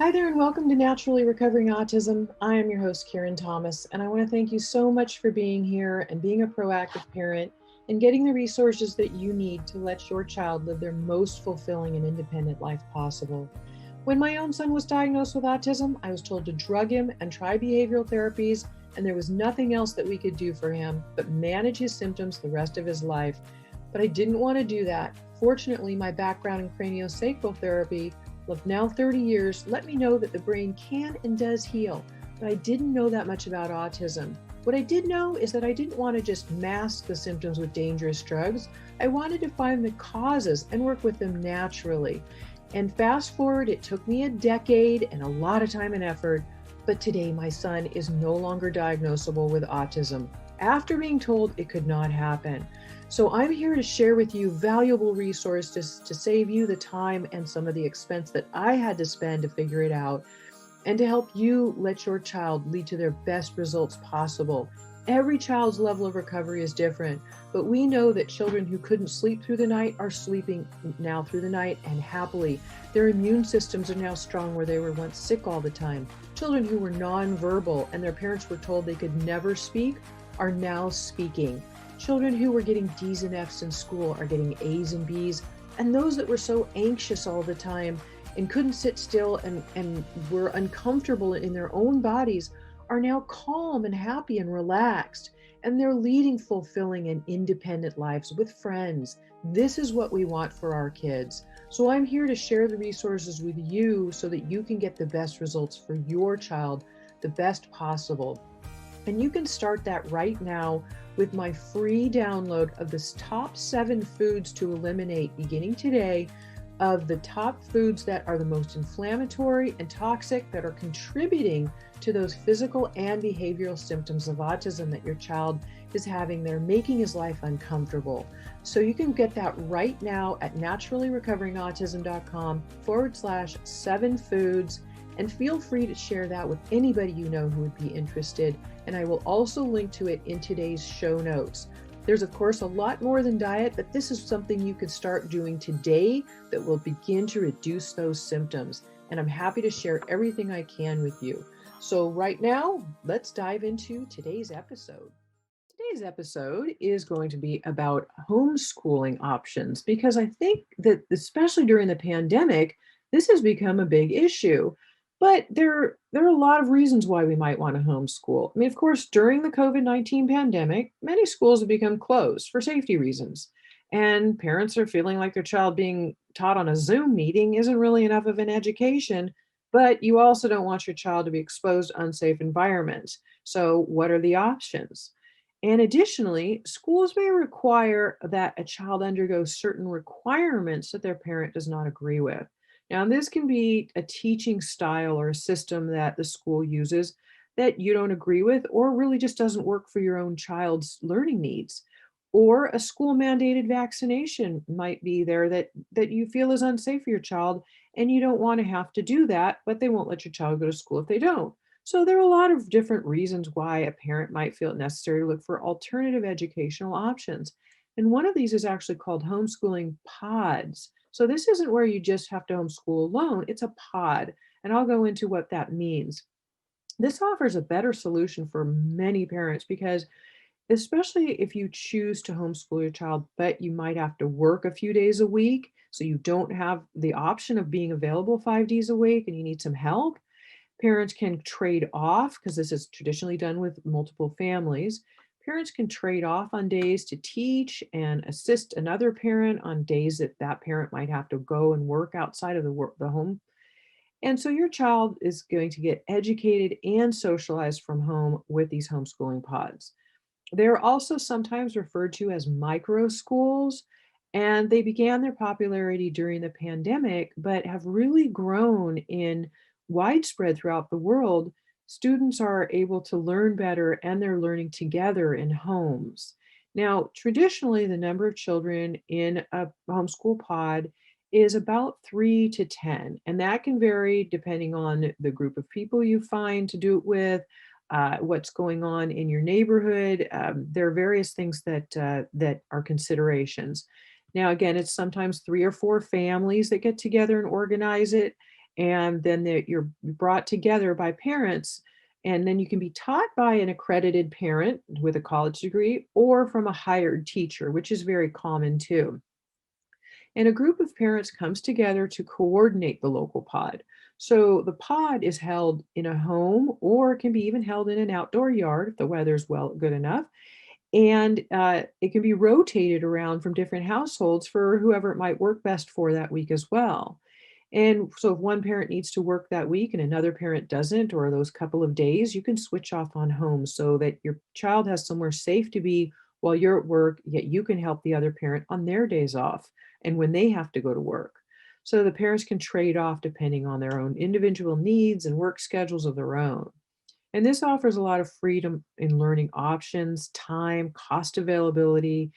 Hi there, and welcome to Naturally Recovering Autism. I am your host, Karen Thomas, and I want to thank you so much for being here and being a proactive parent and getting the resources that you need to let your child live their most fulfilling and independent life possible. When my own son was diagnosed with autism, I was told to drug him and try behavioral therapies, and there was nothing else that we could do for him but manage his symptoms the rest of his life. But I didn't want to do that. Fortunately, my background in craniosacral therapy of now 30 years let me know that the brain can and does heal, but I didn't know that much about autism. What I did know is that I didn't want to just mask the symptoms with dangerous drugs. I wanted to find the causes and work with them naturally. And fast forward, it took me a decade and a lot of time and effort, but today my son is no longer diagnosable with autism after being told it could not happen. So I'm here to share with you valuable resources to save you the time and some of the expense that I had to spend to figure it out, and to help you let your child lead to their best results possible. Every child's level of recovery is different, but we know that children who couldn't sleep through the night are sleeping now through the night and happily. Their immune systems are now strong where they were once sick all the time. Children who were nonverbal and their parents were told they could never speak are now speaking. Children who were getting D's and F's in school are getting A's and B's. And those that were so anxious all the time and couldn't sit still and were uncomfortable in their own bodies are now calm and happy and relaxed. And they're leading fulfilling and independent lives with friends. This is what we want for our kids. So I'm here to share the resources with you so that you can get the best results for your child, the best possible. And you can start that right now with my free download of the top 7 foods to eliminate beginning today, of the top foods that are the most inflammatory and toxic that are contributing to those physical and behavioral symptoms of autism that your child is having. They're making his life uncomfortable. So you can get that right now at naturallyrecoveringautism.com/7 foods. And feel free to share that with anybody you know who would be interested. And I will also link to it in today's show notes. There's, of course, a lot more than diet, but this is something you could start doing today that will begin to reduce those symptoms. And I'm happy to share everything I can with you. So right now, let's dive into today's episode. Today's episode is going to be about homeschooling options, because I think that especially during the pandemic, this has become a big issue. But there are a lot of reasons why we might want to homeschool. I mean, of course, during the COVID-19 pandemic, many schools have become closed for safety reasons. And parents are feeling like their child being taught on a Zoom meeting isn't really enough of an education, but you also don't want your child to be exposed to unsafe environments. So, what are the options? And additionally, schools may require that a child undergo certain requirements that their parent does not agree with. Now, this can be a teaching style or a system that the school uses that you don't agree with, or really just doesn't work for your own child's learning needs. Or a school mandated vaccination might be there that you feel is unsafe for your child, and you don't want to have to do that, but they won't let your child go to school if they don't. So there are a lot of different reasons why a parent might feel it necessary to look for alternative educational options. And one of these is actually called homeschooling pods. So this isn't where you just have to homeschool alone, it's a pod. And I'll go into what that means. This offers a better solution for many parents because, especially if you choose to homeschool your child, but you might have to work a few days a week, so you don't have the option of being available 5 days a week and you need some help. Parents can trade off, because this is traditionally done with multiple families. Parents can trade off on days to teach and assist another parent on days that that parent might have to go and work outside of the home. And so your child is going to get educated and socialized from home with these homeschooling pods. They're also sometimes referred to as micro schools, and they began their popularity during the pandemic, but have really grown in widespread throughout the world. Students are able to learn better and they're learning together in homes. Now, traditionally, the number of children in a homeschool pod is about 3 to 10, and that can vary depending on the group of people you find to do it with, what's going on in your neighborhood. There are various things that are considerations. Now, again, it's sometimes 3 or 4 families that get together and organize it. And then you're brought together by parents, and then you can be taught by an accredited parent with a college degree or from a hired teacher, which is very common too. And a group of parents comes together to coordinate the local pod. So the pod is held in a home or it can be even held in an outdoor yard if the weather's good enough. And it can be rotated around from different households for whoever it might work best for that week as well. And so if one parent needs to work that week and another parent doesn't, or those couple of days, you can switch off on home so that your child has somewhere safe to be while you're at work, yet you can help the other parent on their days off and when they have to go to work. So the parents can trade off depending on their own individual needs and work schedules of their own. And this offers a lot of freedom in learning options, time, cost availability,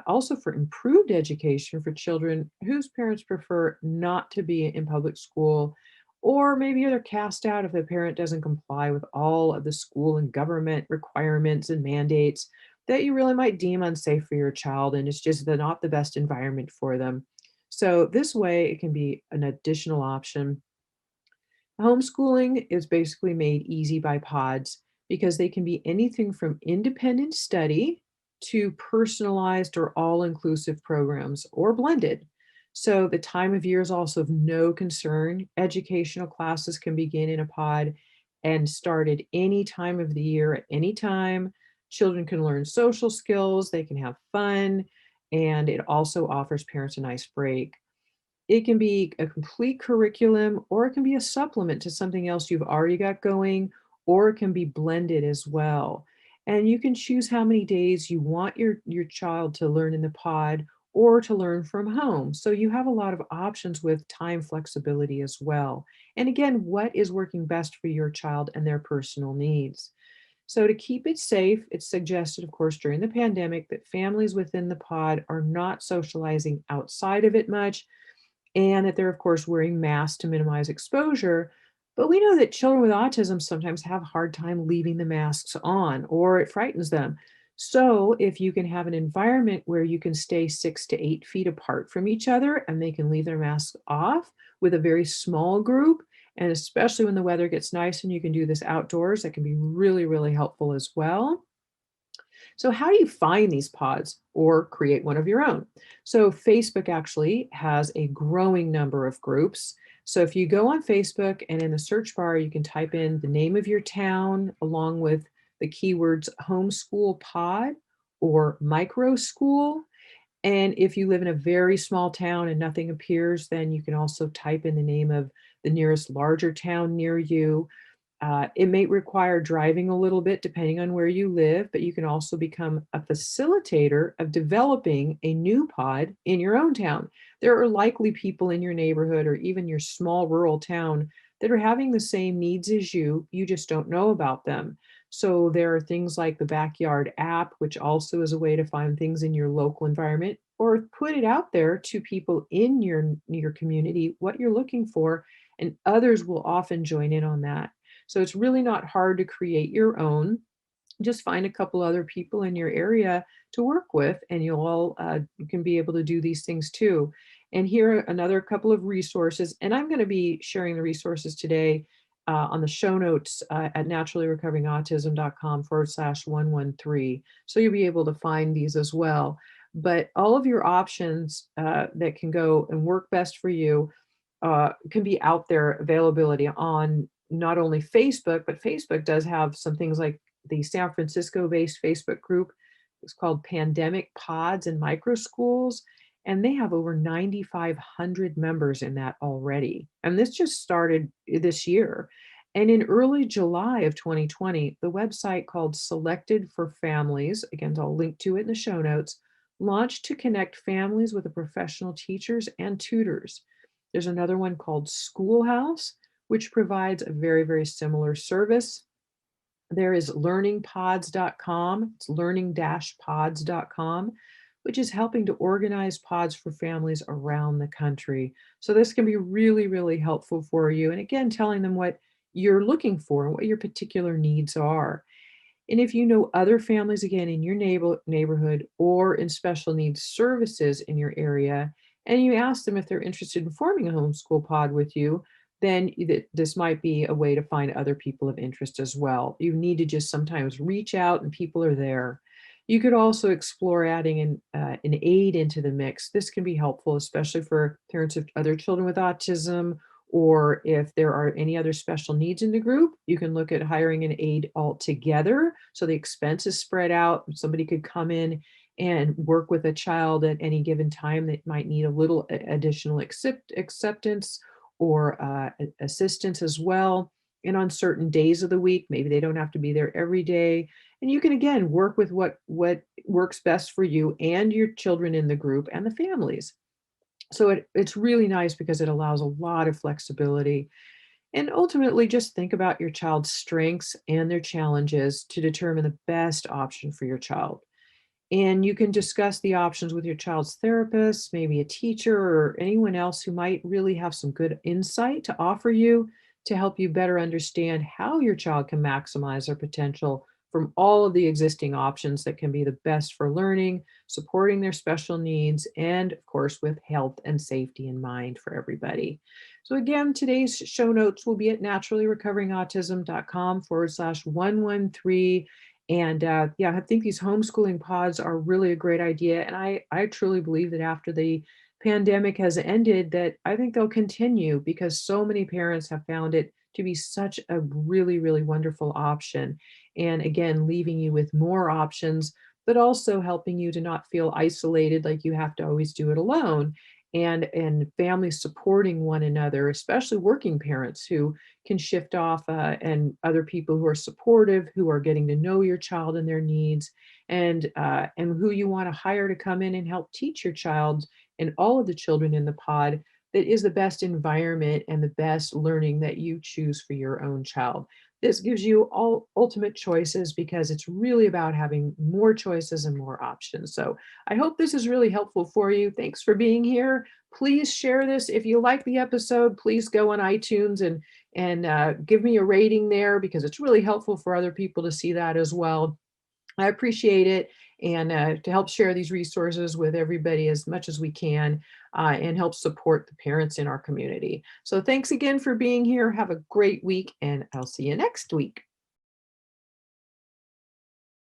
also for improved education for children whose parents prefer not to be in public school, or maybe they're cast out if the parent doesn't comply with all of the school and government requirements and mandates that you really might deem unsafe for your child, and it's just not the best environment for them. So this way, it can be an additional option. Homeschooling is basically made easy by pods because they can be anything from independent study to personalized or all inclusive programs or blended. So the time of year is also of no concern. Educational classes can begin in a pod and start at any time of the year, at any time. Children can learn social skills, they can have fun, and it also offers parents a nice break. It can be a complete curriculum, or it can be a supplement to something else you've already got going, or it can be blended as well. And you can choose how many days you want your child to learn in the pod or to learn from home. So you have a lot of options with time flexibility as well. And again, what is working best for your child and their personal needs? So to keep it safe, it's suggested, of course, during the pandemic that families within the pod are not socializing outside of it much, and that they're, of course, wearing masks to minimize exposure. But we know that children with autism sometimes have a hard time leaving the masks on, or it frightens them. So, if you can have an environment where you can stay 6 to 8 feet apart from each other and they can leave their masks off with a very small group, and especially when the weather gets nice and you can do this outdoors, that can be really, really helpful as well. So, how do you find these pods or create one of your own? So, Facebook actually has a growing number of groups. So, if you go on Facebook and in the search bar, you can type in the name of your town along with the keywords homeschool pod or micro school. And if you live in a very small town and nothing appears, then you can also type in the name of the nearest larger town near you. It may require driving a little bit depending on where you live, but you can also become a facilitator of developing a new pod in your own town. There are likely people in your neighborhood or even your small rural town that are having the same needs as you just don't know about them. So there are things like the Backyard app, which also is a way to find things in your local environment or put it out there to people in your community what you're looking for, and others will often join in on that. So it's really not hard to create your own. Just find a couple other people in your area to work with, and you can be able to do these things too. And here are another couple of resources, and I'm going to be sharing the resources today on the show notes at naturallyrecoveringautism.com/113. So you'll be able to find these as well. But all of your options that can go and work best for you can be out there availability on not only Facebook, but Facebook does have some things like the San Francisco based Facebook group. It's called Pandemic Pods and Micro Schools. And they have over 9,500 members in that already. And this just started this year. And in early July of 2020, the website called Selected for Families, again, I'll link to it in the show notes, launched to connect families with the professional teachers and tutors. There's another one called Schoolhouse, which provides a very, very similar service. There is learningpods.com, it's learning-pods.com, which is helping to organize pods for families around the country. So this can be really, really helpful for you. And again, telling them what you're looking for and what your particular needs are. And if you know other families, again, in your neighborhood or in special needs services in your area, and you ask them if they're interested in forming a homeschool pod with you, then this might be a way to find other people of interest as well. You need to just sometimes reach out and people are there. You could also explore adding an aide into the mix. This can be helpful, especially for parents of other children with autism, or if there are any other special needs in the group, you can look at hiring an aide altogether. So the expense is spread out. Somebody could come in and work with a child at any given time that might need a little additional acceptance or assistance as well. And on certain days of the week, maybe they don't have to be there every day. And you can again work with what works best for you and your children in the group and the families. So it's really nice because it allows a lot of flexibility. And ultimately, just think about your child's strengths and their challenges to determine the best option for your child. And you can discuss the options with your child's therapist, maybe a teacher, or anyone else who might really have some good insight to offer you to help you better understand how your child can maximize their potential from all of the existing options that can be the best for learning, supporting their special needs, and of course, with health and safety in mind for everybody. So, again, today's show notes will be at naturallyrecoveringautism.com/113. And yeah, I think these homeschooling pods are really a great idea. And I truly believe that after the pandemic has ended, that I think they'll continue because so many parents have found it to be such a really, really wonderful option. And again, leaving you with more options, but also helping you to not feel isolated like you have to always do it alone. And families supporting one another, especially working parents who can shift off and other people who are supportive, who are getting to know your child and their needs, and who you want to hire to come in and help teach your child and all of the children in the pod that is the best environment and the best learning that you choose for your own child. This gives you all ultimate choices because it's really about having more choices and more options. So I hope this is really helpful for you. Thanks for being here. Please share this. If you like the episode, please go on iTunes and give me a rating there because it's really helpful for other people to see that as well. I appreciate it, and to help share these resources with everybody as much as we can and help support the parents in our community. So thanks again for being here. Have a great week, and I'll see you next week.